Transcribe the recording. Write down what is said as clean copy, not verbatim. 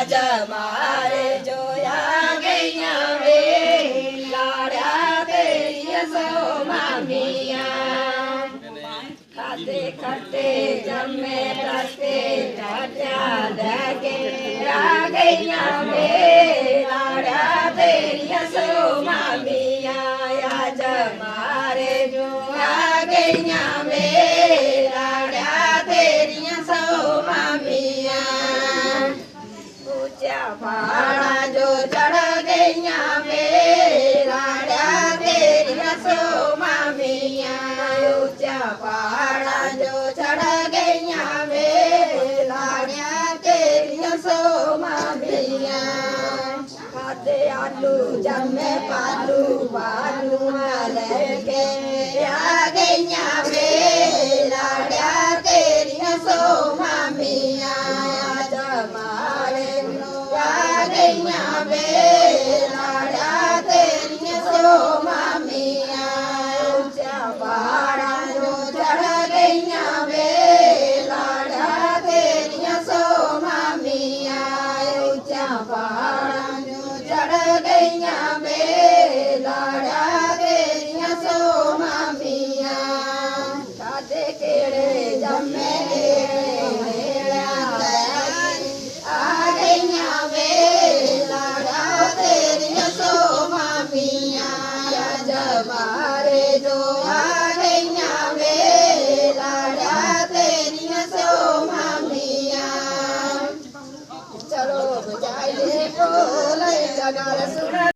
आज मारे जोया गैया वे लाड़ा तेरी सो मामिया खाते खाते जमे करते टाटा देके आ गैया वे लाड़ा तेरी सो मामिया आज मारे जोया गैया वे लाड़ा तेरी सो मामिया ऊंचा पहाड़ा जो चढ़ गईया वे लाड़ा तेरी सो मामिया ऊंचा पहाड़ा जो चढ़ गईया वे लाड़ा तेरी सो मामिया खाते आलू जमे पालू बालू लेके आ गईया वे लाड़ा तेरी सो मामिया आज मारे आ गईया वे लाड़ा तेरी सो मामिया ऊंचा पहाड़ा जो चढ़ गईया वे लाड़ा तेरी सो मामिया ऊंचा पहाड़ा जो चढ़ गईया वे लाड़ा तेरी सो मामिया खाते केड़े जमे आ गईया वे लाड़ा तेरी सो मामिया आज मारे जो आ गईया वे लाड़ा तेरी सो मामिया चलो बजाइए बोले जगार सुन